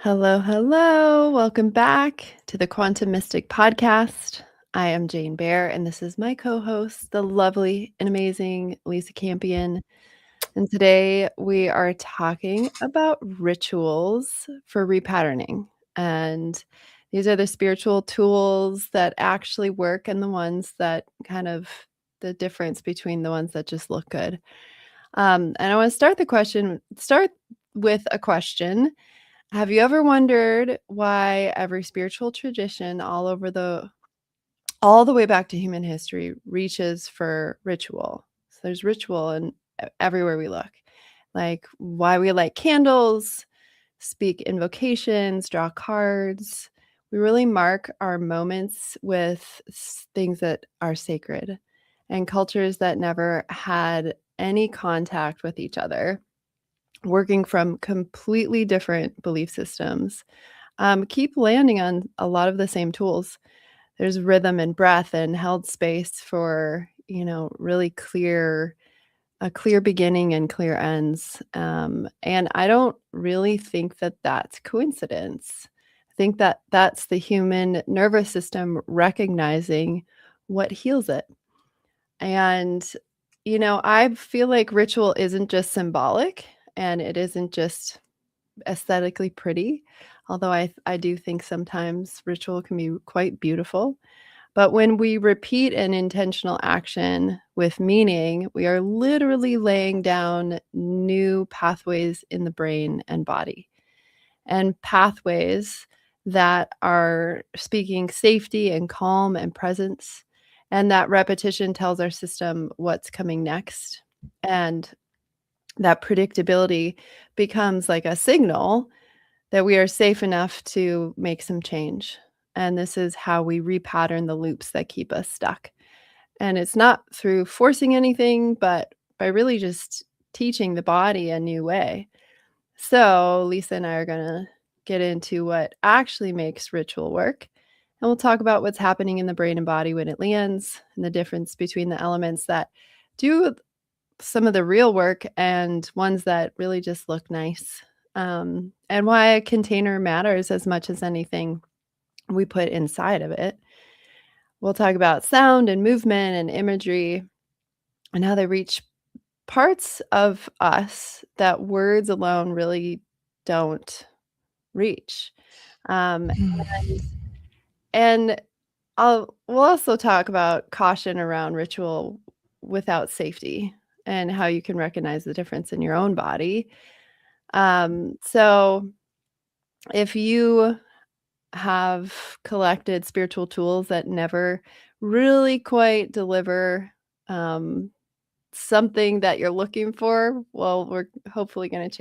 Hello, hello. Welcome back to the Quantum Mystic Podcast. I am Jane Bear, and this is my co host, the lovely and amazing Lisa Campion. And today we are talking about rituals for repatterning. And these are the spiritual tools that actually work and the ones that kind of the difference between the ones that just look good. And I want to start with a question. Have you ever wondered why every spiritual tradition all the way back to human history reaches for ritual? So there's ritual in everywhere we look. Like why we light candles, speak invocations, draw cards. We really mark our moments with things that are sacred and cultures that never had any contact with each other, working from completely different belief systems, keep landing on a lot of the same tools. There's rhythm and breath and held space for, really a clear beginning and clear ends. And I don't really think that that's coincidence. I think that that's the human nervous system recognizing what heals it. And, I feel like ritual isn't just symbolic and it isn't just aesthetically pretty, although I do think sometimes ritual can be quite beautiful. But when we repeat an intentional action with meaning, we are literally laying down new pathways in the brain and body, and pathways that are speaking safety and calm and presence. And that repetition tells our system what's coming next. And that predictability becomes like a signal that we are safe enough to make some change. And this is how we repattern the loops that keep us stuck. And it's not through forcing anything, but by really just teaching the body a new way. So, Lisa and I are going to get into what actually makes ritual work. And we'll talk about what's happening in the brain and body when it lands and the difference between the elements that do some of the real work and ones that really just look nice. And why a container matters as much as anything we put inside of it. We'll talk about sound and movement and imagery and how they reach parts of us that words alone really don't reach. Um, and we'll also talk about caution around ritual without safety and how you can recognize the difference in your own body. So if you have collected spiritual tools that never really quite deliver something that you're looking for, well, we're hopefully going to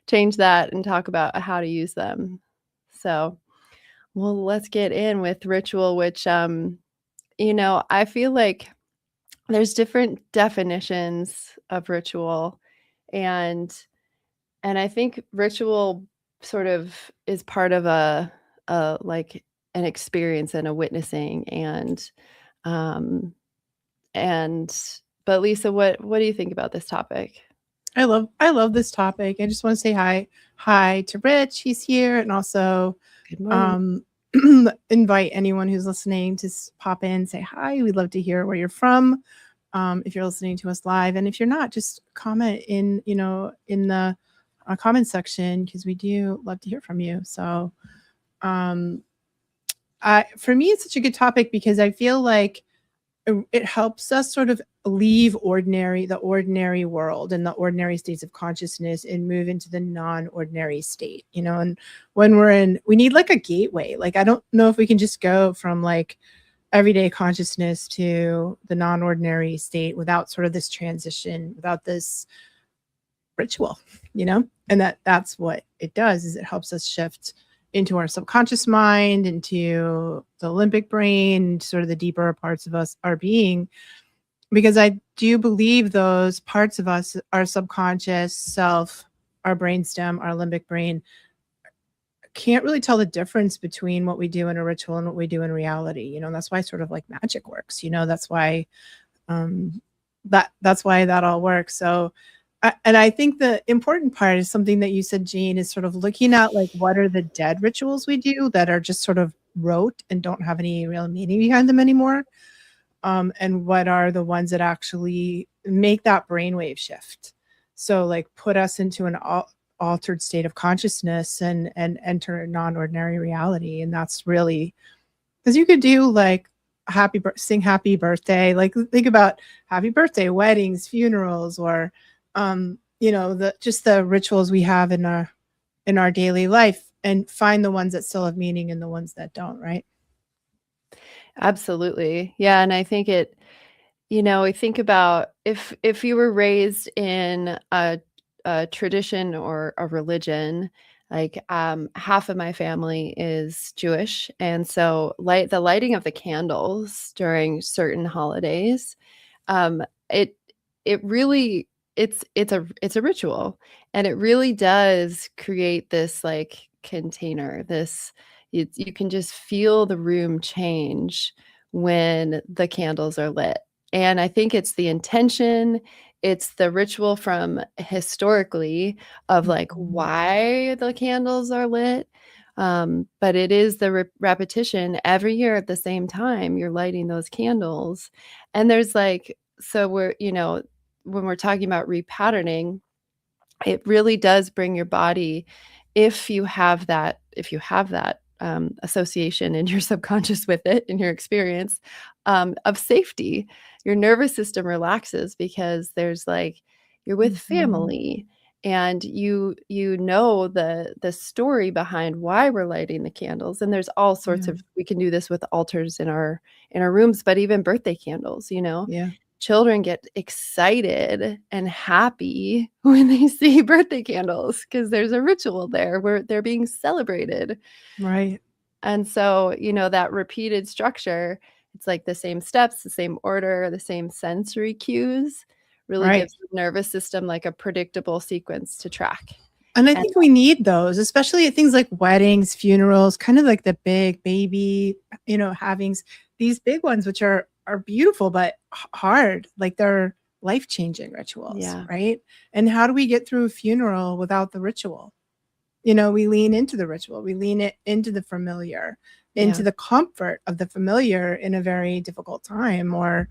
change that and talk about how to use them. So, well, let's get in with ritual, which I feel like there's different definitions of ritual, and I think ritual sort of is part of like an experience and a witnessing um and but Lisa, what do you think about this topic? I love this topic. I just want to say hi to Rich. He's here, and also Good morning. invite anyone who's listening to pop in, say hi. We'd love to hear where you're from. If you're listening to us live, and if you're not, just comment in the comment section, because we do love to hear from you. So, for me, it's such a good topic because I feel like it helps us sort of leave the ordinary world and the ordinary states of consciousness and move into the non-ordinary state, and when we need like a gateway. Like, I don't know if we can just go from like everyday consciousness to the non-ordinary state without sort of this transition, without this ritual, and that's what it does, is it helps us shift into our subconscious mind, into the limbic brain, sort of the deeper parts of us, our being, because I do believe those parts of us, our subconscious self, our brainstem, our limbic brain, can't really tell the difference between what we do in a ritual and what we do in reality. That's why sort of like magic works. That's why that's why that all works. So And I think the important part is something that you said, Jean, is sort of looking at like what are the dead rituals we do that are just sort of rote and don't have any real meaning behind them anymore. And what are the ones that actually make that brainwave shift. So like put us into an altered state of consciousness and enter a non-ordinary reality. And that's really, because you could do like sing happy birthday, like think about happy birthday, weddings, funerals, or the rituals we have in our daily life, and find the ones that still have meaning and the ones that don't, right? Absolutely. Yeah, and I think I think about if you were raised in a tradition or a religion, like half of my family is Jewish, and so the lighting of the candles during certain holidays, um, it it really it's a ritual, and it really does create this like container. You can just feel the room change when the candles are lit. And I think it's the intention, it's the ritual from historically of like Mhm. why the candles are lit. But it is the repetition every year at the same time you're lighting those candles. And there's like, so when we're talking about repatterning, it really does bring your body, if you have that association in your subconscious with it in your experience, of safety. Your nervous system relaxes because there's like you're with Mhm. family, and you know the story behind why we're lighting the candles. And there's all sorts Yeah. of, we can do this with altars in our rooms, but even birthday candles. Yeah. Children get excited and happy when they see birthday candles because there's a ritual there where they're being celebrated. Right. And so, that repeated structure, it's like the same steps, the same order, the same sensory cues really Right. gives the nervous system like a predictable sequence to track. And I And think we need those, especially at things like weddings, funerals, kind of like the big baby, havings, these big ones, which are beautiful, but hard. Like they're life-changing rituals, yeah, right? And how do we get through a funeral without the ritual? We lean into the ritual, we lean it into the familiar, into yeah, the comfort of the familiar in a very difficult time. Or,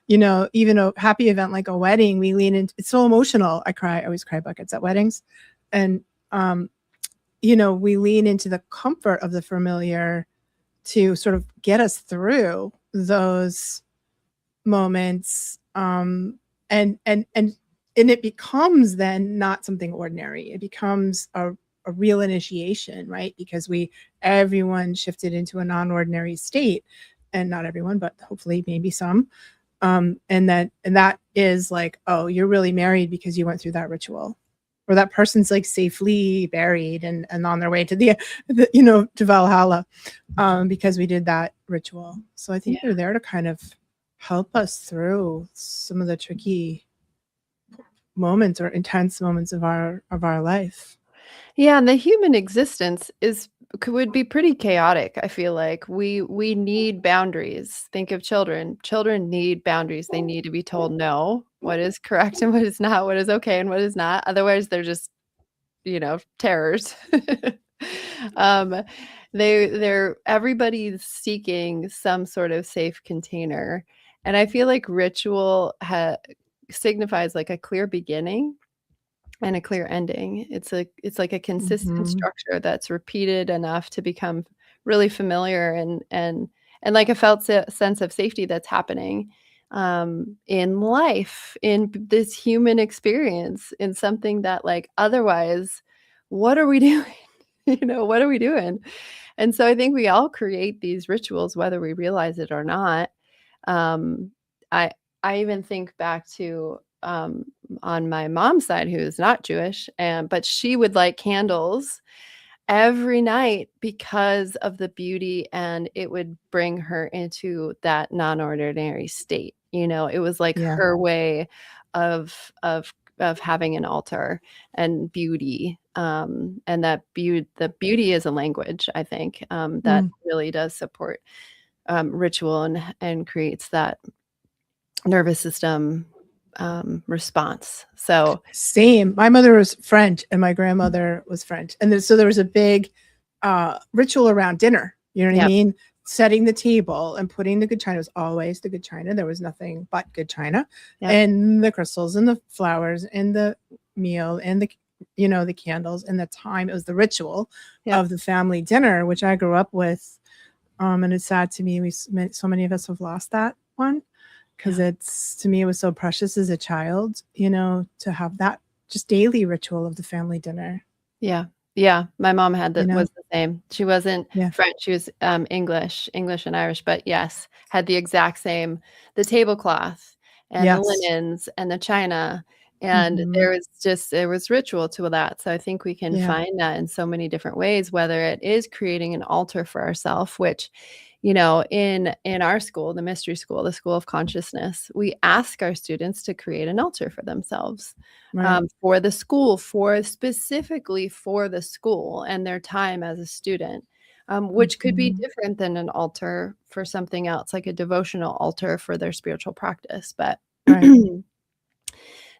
even a happy event like a wedding, we lean into it's so emotional. I always cry buckets at weddings. And, we lean into the comfort of the familiar to sort of get us through those moments. And it becomes then not something ordinary. It becomes a real initiation, right? Because everyone shifted into a non-ordinary state, and not everyone, but hopefully maybe some. And that is like, oh, you're really married because you went through that ritual, or that person's like safely buried and on their way to to Valhalla, because we did that ritual. So I think yeah. they're there to kind of help us through some of the tricky moments or intense moments of our life. Yeah, and the human existence would be pretty chaotic. I feel like we need boundaries. Think of children. Children need boundaries. They need to be told no, what is correct and what is not, what is okay and what is not. Otherwise, they're just, terrors. um, they're everybody's seeking some sort of safe container, and I feel like ritual signifies like a clear beginning and a clear ending. It's like a consistent Mhm. structure that's repeated enough to become really familiar, and like a felt sense of safety that's happening in life, in this human experience, in something that like otherwise, what are we doing? What are we doing? And so I think we all create these rituals, whether we realize it or not. Um, I I even think back to on my mom's side, who is not Jewish, and but she would light candles every night because of the beauty, and it would bring her into that non-ordinary state. It was like Yeah. her way of having an altar and beauty. And the beauty is a language, I think, that Mm. really does support ritual and creates that nervous system. response. So Same. My mother was French and my grandmother was French. And so there was a big ritual around dinner. You know what I yeah, mean? Setting the table and putting the good china. It was always the good china. There was nothing but good china. yeah, And the crystals and the flowers and the meal and the, you know, the candles and the time. It was the ritual yeah, of the family dinner, which I grew up with. And it's sad to me. So many of us have lost that one, because yeah, it's, to me, it was so precious as a child, you know, to have that just daily ritual of the family dinner, yeah, yeah. My mom you know? was the same. She wasn't Yeah. French. She was English and Irish, but yes, had the exact same, the tablecloth and the Yes. linens and the china. And Hmm. there was ritual to that. So I think we can Yeah. find that in so many different ways, whether it is creating an altar for ourself, which, you know, in our school, the mystery school, the school of consciousness, we ask our students to create an altar for themselves, Right. for the school, for specifically for the school and their time as a student, which could be Hmm. different than an altar for something else, like a devotional altar for their spiritual practice. But Right.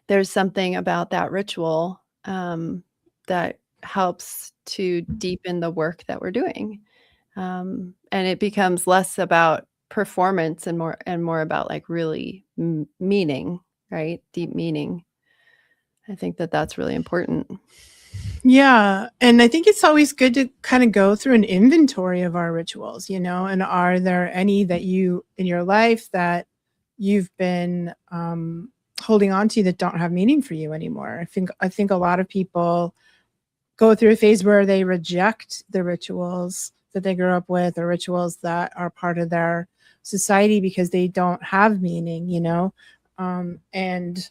there's something about that ritual, that helps to deepen the work that we're doing. And it becomes less about performance and more about like really meaning, right? Deep meaning. I think that that's really important. Yeah. And I think it's always good to kind of go through an inventory of our rituals, you know, and are there any that you in your life that you've been holding on to that don't have meaning for you anymore? I think a lot of people go through a phase where they reject the rituals that they grew up with, or rituals that are part of their society, because they don't have meaning, you know, um, and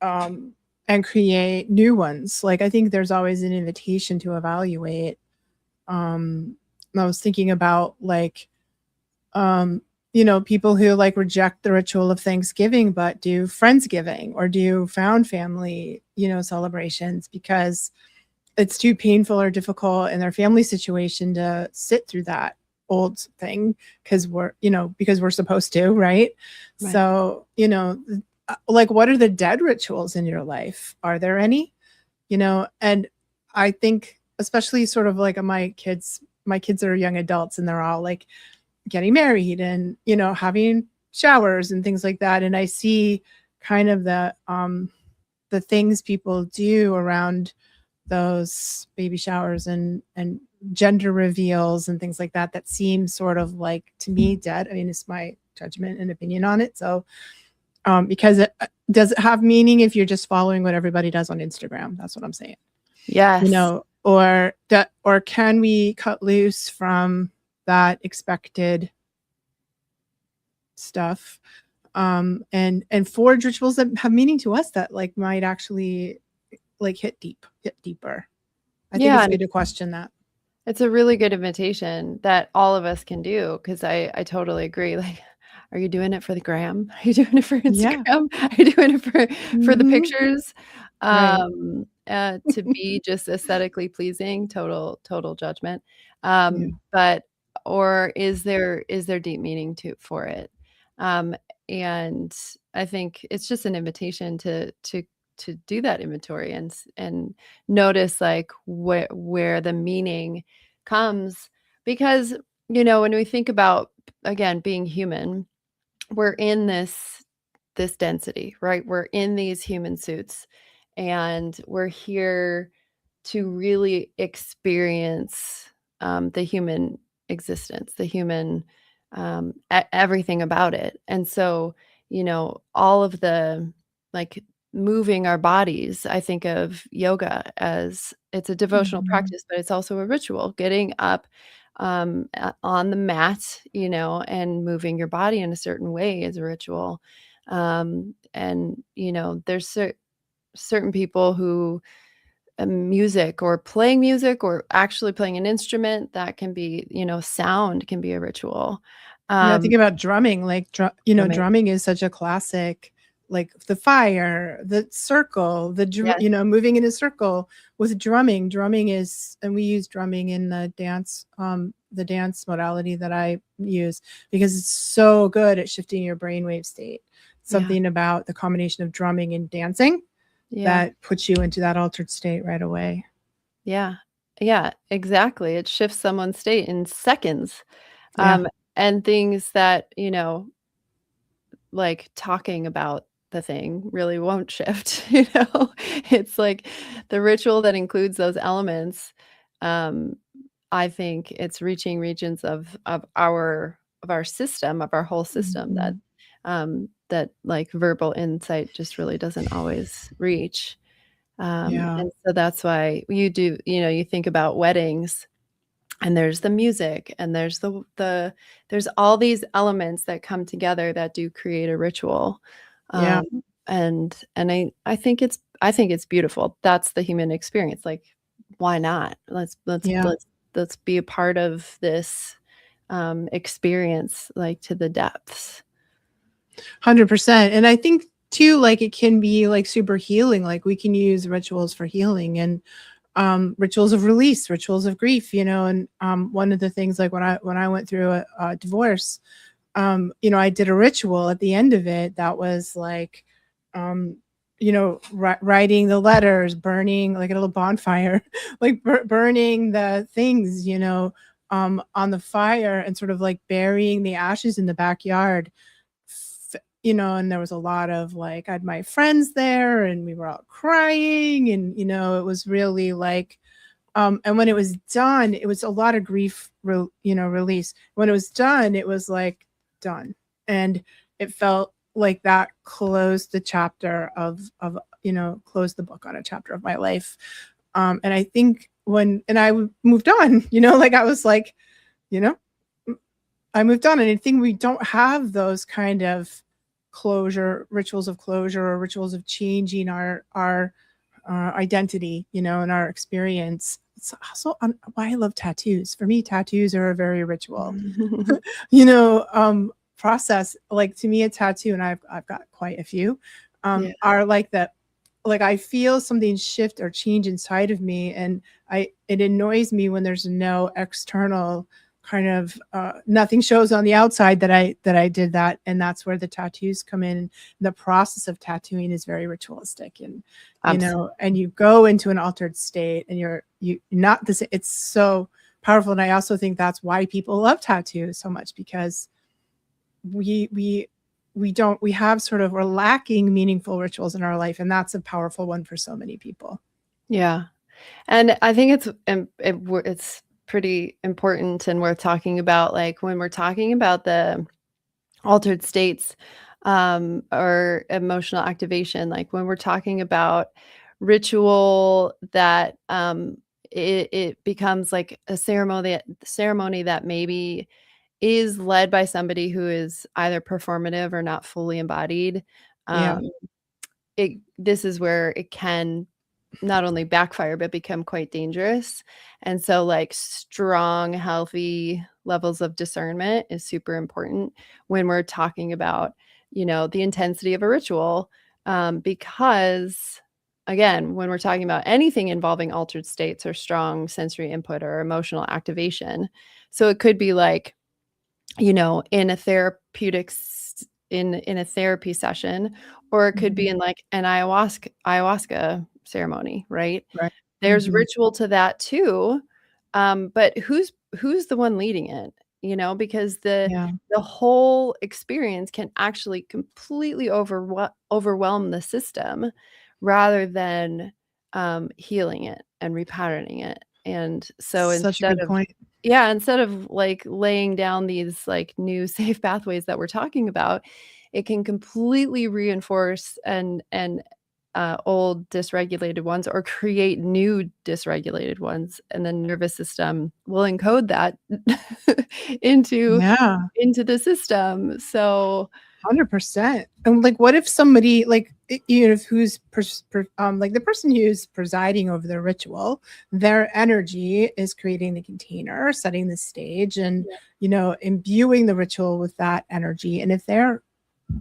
um, and create new ones. Like, I think there's always an invitation to evaluate. Um, I was thinking about like, you know, people who like reject the ritual of Thanksgiving but do Friendsgiving or do found family, you know, celebrations because it's too painful or difficult in their family situation to sit through that old thing, because we're supposed to, right? Right. So, you know, like, what are the dead rituals in your life? Are there any? You know, and I think especially sort of like my kids are young adults and they're all like getting married and, you know, having showers and things like that, and I see kind of the things people do around those baby showers and gender reveals and things like that that seem sort of like, to me, dead. I mean, it's my judgment and opinion on it. So because does it have meaning if you're just following what everybody does on Instagram? That's what I'm saying. You Yes. know, or can we cut loose from that expected stuff, and forge rituals that have meaning to us, that like might actually like hit deeper. I think Yeah, it's and good to question that. it's a really good invitation that all of us can do, because I totally agree, like, are you doing it for the gram? Are you doing it for Yeah. Instagram? Are you doing it for the Mhm. pictures? Right. To be just aesthetically pleasing, total judgment. Yeah. But or is there deep meaning to for it? Um, and I think it's just an invitation to do that inventory and notice like where the meaning comes, because you know when we think about, again, being human, we're in this density, right? We're in these human suits, and we're here to really experience, the human existence, the human, everything about it. And so, you know, all of the like moving our bodies, I think of yoga as it's a devotional Mhm. practice, but it's also a ritual. Getting up, on the mat, you know, and moving your body in a certain way is a ritual. And you know, there's certain people who, music or playing music or actually playing an instrument, that can be, you know, sound can be a ritual. Yeah, think Um, about drumming, like, drumming. drumming is such a classic, like, the fire, the circle, Yes, moving in a circle with drumming. Drumming is, and we use drumming in the dance modality that I use, because it's so good at shifting your brainwave state. something about the combination of drumming and dancing that puts you into that altered state right away. Yeah. Yeah, exactly. It shifts someone's state in seconds. Yeah. And things that, like talking about the thing really won't shift, you know? It's like the ritual that includes those elements, um, I think it's reaching regions of our system, of our whole system Mhm. that like verbal insight just really doesn't always reach. Yeah. And so that's why you think about weddings and there's the music and there's there's all these elements that come together that do create a ritual. Yeah. And I think it's beautiful. That's the human experience. Like, why not? Yeah. Let's be a part of this experience like to the depths. 100%. And I think too, like it can be like super healing. Like we can use rituals for healing and rituals of release, rituals of grief, and one of the things like when I went through a divorce, I did a ritual at the end of it that was like writing the letters, burning like a little bonfire, like burning the things, on the fire and sort of like burying the ashes in the backyard. And there was a lot of like, I had my friends there and we were all crying and, it was really like, and when it was done, it was a lot of grief, release. When it was done, it was like done. And it felt like that closed the chapter closed the book on a chapter of my life. And I think and I moved on, like I was like, I moved on. And I think we don't have those kind of rituals of closure or rituals of changing our identity, and our experience. It's also why I love tattoos. For me, tattoos are a very ritual, process. Like to me, a tattoo, and I've got quite a few, Yeah. are like that. Like I feel something shift or change inside of me, and it annoys me when there's no external kind of nothing shows on the outside that I did that, and that's where the tattoos come in. The process of tattooing is very ritualistic, and and you go into an altered state, and you're not this. It's so powerful, and I also think that's why people love tattoos so much, because we we're lacking meaningful rituals in our life, and that's a powerful one for so many people. Yeah. And I think it's pretty important and worth talking about, like, when we're talking about the altered states, or emotional activation, like, when we're talking about ritual that, it becomes like a ceremony that maybe is led by somebody who is either performative or not fully embodied, Yeah. um, this is where it can not only backfire, but become quite dangerous. And so, like, strong, healthy levels of discernment is super important when we're talking about, the intensity of a ritual. Because, again, when we're talking about anything involving altered states or strong sensory input or emotional activation, so it could be like, in a in a therapy session, or it could be Mhm. in like an ayahuasca ceremony, right? Right. There's Mhm. ritual to that too. But who's the one leading it? Because Yeah. the whole experience can actually completely overwhelm the system rather than healing it and repatterning it. And so Such a good point. instead of like laying down these like new safe pathways that we're talking about, it can completely reinforce and old dysregulated ones or create new dysregulated ones, and the nervous system will encode that into Yeah. into the system. So 100%. And like, what if somebody like, who's like the person who's presiding over the ritual, their energy is creating the container, setting the stage, and yeah, imbuing the ritual with that energy. And if they're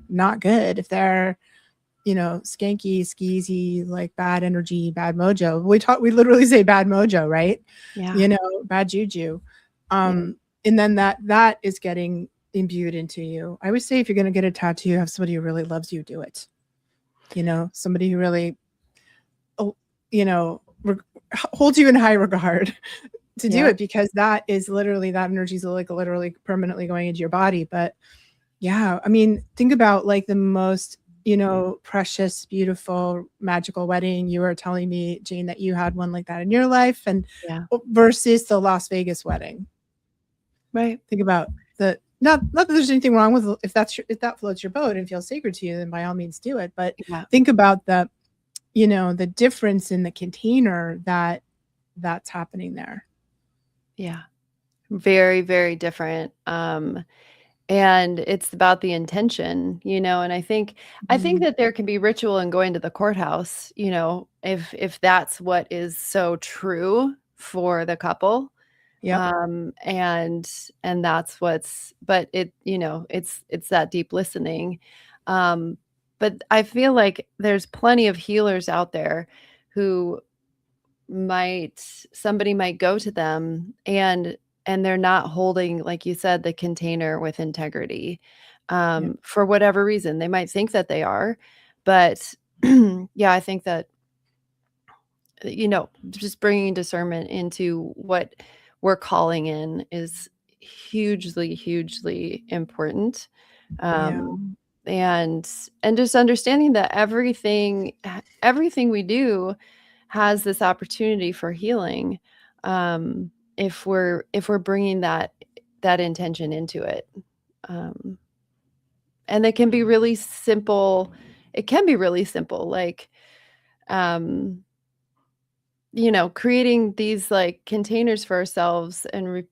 not good, if they're skanky, skeezy, like bad energy, bad mojo. We literally say bad mojo, right? yeah, Bad juju. yeah, And then that is getting imbued into you. I would say if you're going to get a tattoo, have somebody who really loves you do it. Somebody who really, you know, holds you in high regard to do Yeah. it, because that energy is like literally permanently going into your body. But yeah, I mean, think about like the most, precious, beautiful, magical wedding. You were telling me, Jane, that you had one like that in your life, and Yeah. versus the Las Vegas wedding. Right. Think about not that there's anything wrong with if that floats your boat and feels sacred to you, then by all means do it. But Yeah. think about the difference in the container that's happening there. Yeah. Very, very different. And it's about the intention, and I think that there can be ritual in going to the courthouse, if that's what is so true for the couple. Yep. And that's but it's that deep listening. But I feel like there's plenty of healers out there who somebody might go to them and they're not holding, like you said, the container with integrity, Yep. for whatever reason. They might think that they are, but yeah, I think that, just bringing discernment into what we're calling in is hugely, hugely important. Yeah. And just understanding that everything we do has this opportunity for healing, if we're bringing that intention into it. And it can be really simple. It can be really simple, like, creating these like containers for ourselves and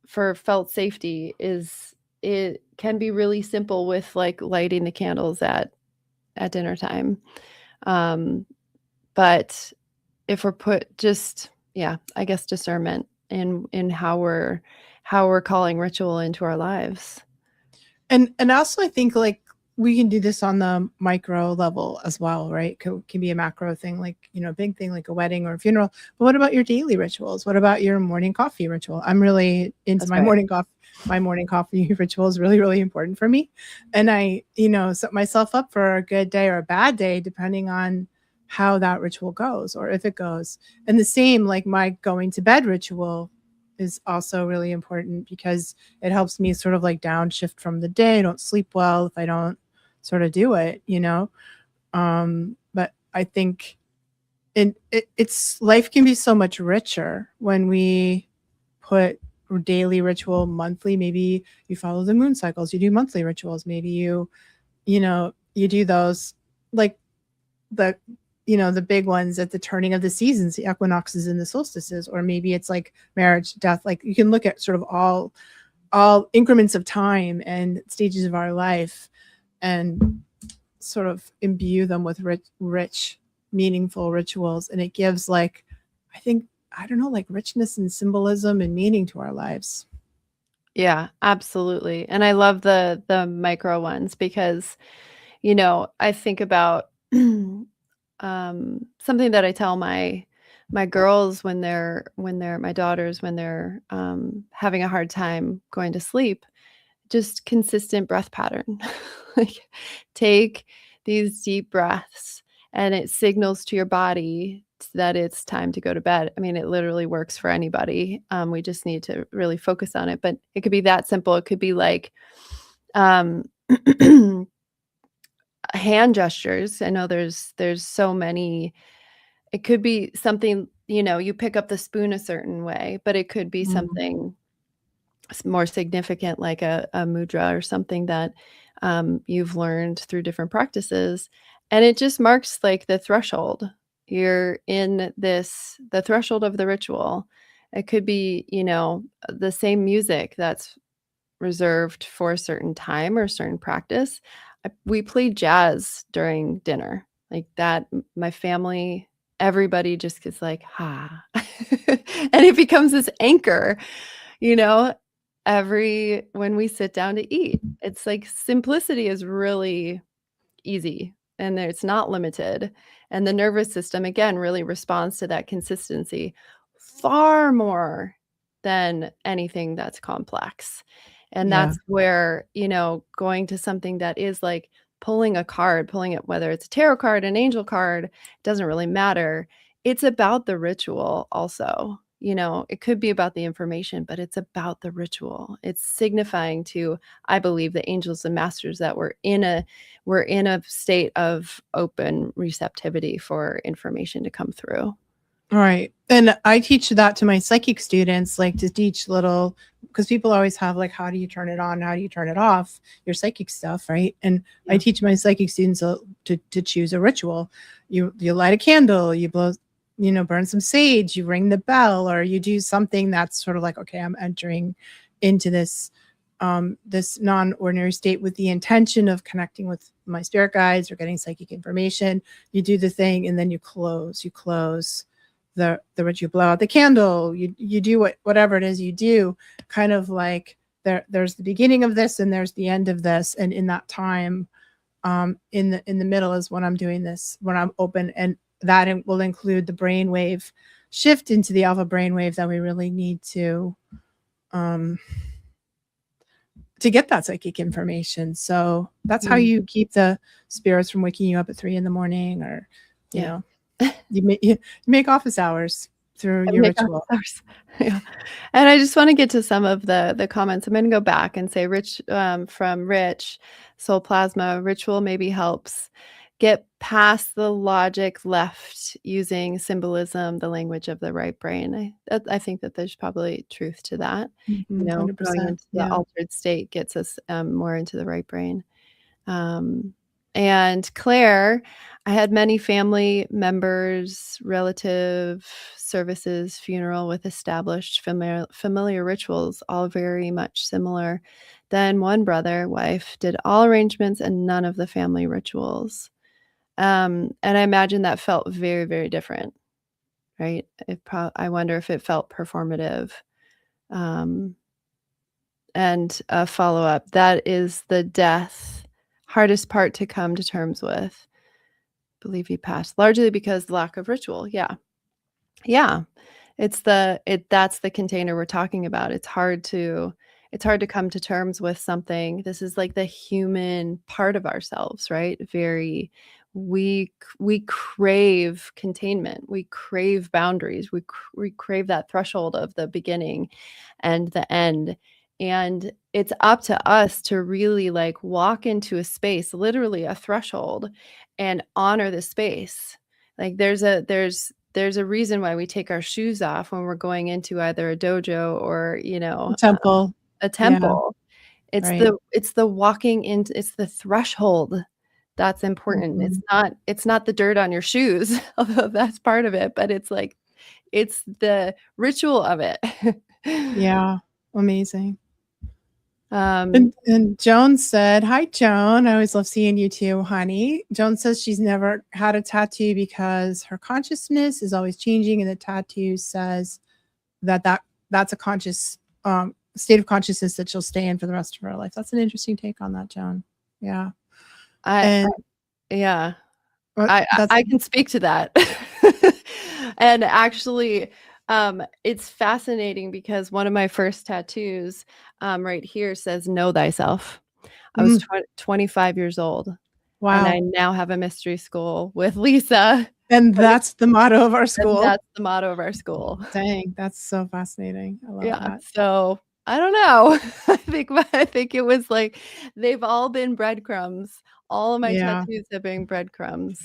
for felt safety it can be really simple, with like lighting the candles at dinner time. But if we're I guess discernment in how we're calling ritual into our lives. And also I think like we can do this on the micro level as well, right? Can be a macro thing, like, a big thing like a wedding or a funeral. But what about your daily rituals? What about your morning coffee ritual? I'm really into That's my right. morning coffee. My morning coffee ritual is really, really important for me. And I, set myself up for a good day or a bad day, depending on how that ritual goes or if it goes. And the same, like my going to bed ritual is also really important, because it helps me sort of like downshift from the day. I don't sleep well if I don't sort of do it, but I think it's life can be so much richer when we put daily ritual, monthly. Maybe you follow the moon cycles, you do monthly rituals. Maybe you do those, like the the big ones at the turning of the seasons, the equinoxes and the solstices. Or maybe it's like marriage, death. Like you can look at sort of all increments of time and stages of our life and sort of imbue them with rich, meaningful rituals. And it gives like, I don't know, like richness and symbolism and meaning to our lives. Yeah, absolutely. And I love the micro ones, because, I think about something that I tell my girls when they're my daughters, when they're having a hard time going to sleep. Just consistent breath pattern. Like, take these deep breaths, and it signals to your body that it's time to go to bed. I mean, it literally works for anybody. We just need to really focus on it. But it could be that simple. It could be like, um, hand gestures. I know there's so many. It could be something, you pick up the spoon a certain way, but it could be something more significant, like a mudra or something that you've learned through different practices. And it just marks like the threshold. You're in the threshold of the ritual. It could be, the same music that's reserved for a certain time or a certain practice. We play jazz during dinner, like that. My family, everybody just gets like, ha. And it becomes this anchor, you know, when we sit down to eat. It's like simplicity is really easy, and it's not limited. And the nervous system, again, really responds to that consistency far more than anything that's complex. And Yeah. that's where, going to something that is like pulling a card, pulling it, whether it's a tarot card, an angel card, doesn't really matter. It's about the ritual also. It could be about the information, but it's about the ritual. It's signifying to, I believe, the angels and masters that we're in a state of open receptivity for information to come through. Right. And I teach that to my psychic students, like to teach little, because people always have like, how do you turn it on? How do you turn it off? Your psychic stuff, right? And I Yeah. teach my psychic students to choose a ritual. You light a candle, you blow, burn some sage, you ring the bell, or you do something that's sort of like, okay, I'm entering into this non-ordinary state with the intention of connecting with my spirit guides or getting psychic information. You do the thing, and then you close the ritual, you blow out the candle, you do whatever it is you do, kind of like there's the beginning of this and there's the end of this, and in that time, in the middle is when I'm doing this, when I'm open, and that will include the brainwave shift into the alpha brainwave that we really need to get that psychic information. So that's how you keep the spirits from waking you up at 3 a.m, or you know, you make office hours through your ritual. Yeah. And I just want to get to some of the comments. I'm going to go back and say from Rich, Soul Plasma, ritual maybe helps get past the logic left using symbolism, the language of the right brain. I think that there's probably truth to that. 100%, going into the altered state gets us more into the right brain. And Claire, I had many family members, relative services, funeral with established familiar rituals, all very much similar. Then one brother, wife, did all arrangements and none of the family rituals. And I imagine that felt very, very different, right? I wonder if it felt performative. And a follow-up, that is the hardest part to come to terms with. Believe he passed largely because lack of ritual. Yeah. That's the container we're talking about. It's hard to come to terms with something. This is like the human part of ourselves, right? We crave containment. We crave boundaries. We crave that threshold of the beginning and the end. And it's up to us to really like walk into a space, literally a threshold, and honor the space. Like there's a reason why we take our shoes off when we're going into either a dojo or, temple. a temple. Yeah, it's the walking into, it's the threshold that's important. Mm-hmm. It's not the dirt on your shoes, although that's part of it, but it's like, it's the ritual of it. Yeah. Amazing. And Joan said, hi, Joan. I always love seeing you too, honey. Joan says she's never had a tattoo because her consciousness is always changing. And the tattoo says that's a conscious state of consciousness that she'll stay in for the rest of her life. That's an interesting take on that, Joan. Yeah. I can speak to that. And actually, it's fascinating because one of my first tattoos right here says, know thyself. I was 25 years old. Wow. And I now have a mystery school with Lisa. And that's the motto of our school. That's the motto of our school. Dang, that's so fascinating. I love that. So I don't know. I think it was like, they've all been breadcrumbs. All of my tattoos have been breadcrumbs.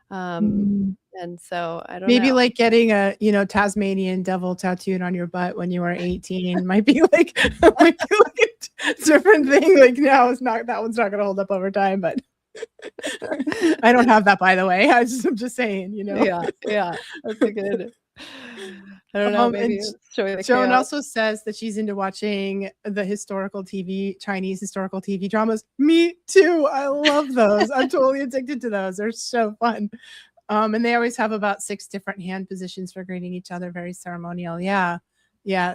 And so I don't know. Maybe like getting a, Tasmanian devil tattooed on your butt when you were 18 might be like a different thing. Like now that one's not going to hold up over time, but I don't have that, by the way. I'm just saying, Yeah. That's a good. I don't know. Maybe Joan also says that she's into watching the Chinese historical TV dramas. Me too. I love those. I'm totally addicted to those. They're so fun. And they always have about 6 different hand positions for greeting each other. Very ceremonial. Yeah.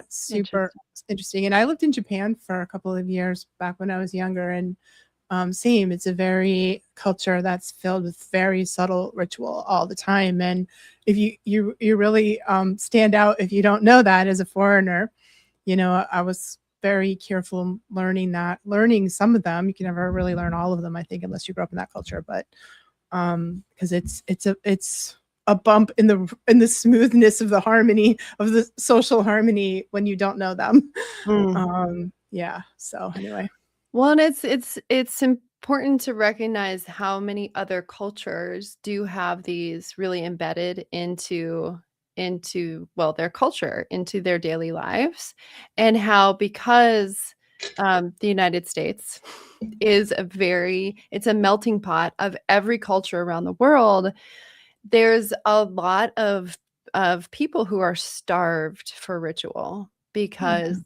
Super interesting. And I lived in Japan for a couple of years back when I was younger, and same. It's a very culture that's filled with very subtle ritual all the time. And if you really stand out if you don't know that as a foreigner. I was very careful learning some of them. You can never really learn all of them, I think, unless you grew up in that culture. But because it's a bump in the smoothness of the harmony of the social harmony when you don't know them. Yeah. So anyway. Well, and it's important to recognize how many other cultures do have these really embedded into their culture, into their daily lives, and how because the United States is it's a melting pot of every culture around the world. There's a lot of people who are starved for ritual because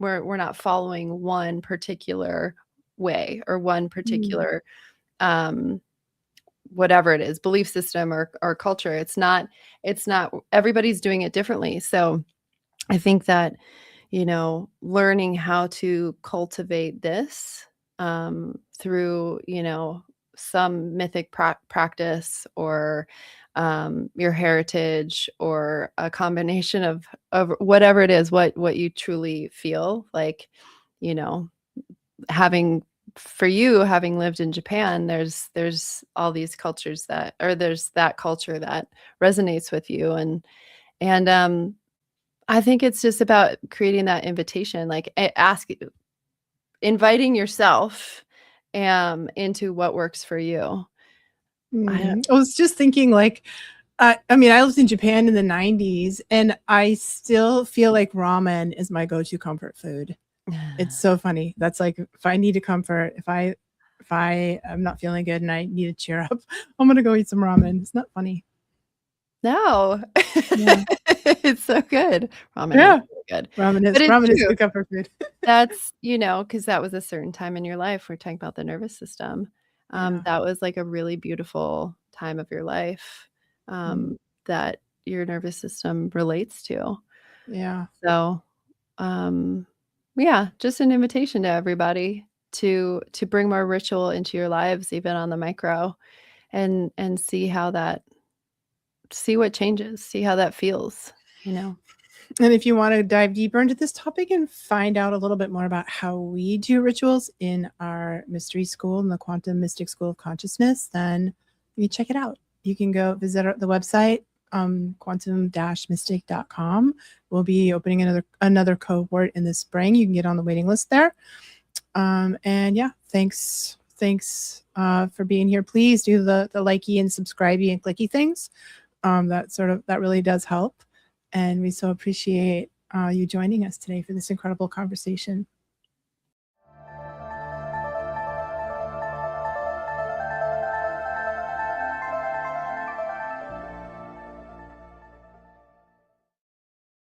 we're not following one particular way or one particular whatever it is, belief system or culture. It's not everybody's doing it differently. So I think that, learning how to cultivate this through, some mythic practice or your heritage or a combination of whatever it is, what you truly feel like, having lived in Japan, there's all these cultures there's that culture that resonates with you. And I think it's just about creating that invitation, like inviting yourself into what works for you. I was just thinking, like, I lived in Japan in the 90s, and I still feel like ramen is my go-to comfort food. It's so funny. That's like, if I need a comfort, if I am not feeling good and I need to cheer up, I'm gonna go eat some ramen. It's not funny. No. Yeah. It's so good. Ramen is really good. Ramen is good comfort food. That's, because that was a certain time in your life. We're talking about the nervous system. That was like a really beautiful time of your life that your nervous system relates to. Yeah. So, yeah, just an invitation to everybody to bring more ritual into your lives, even on the micro, and see what changes, see how that feels, And if you want to dive deeper into this topic and find out a little bit more about how we do rituals in our mystery school in the Quantum Mystic School of Consciousness, then you check it out. You can go visit the website, quantum-mystic.com. We'll be opening another cohort in the spring. You can get on the waiting list there. And yeah, thanks for being here. Please do the likey and subscribey and clicky things. That really does help. And we so appreciate you joining us today for this incredible conversation.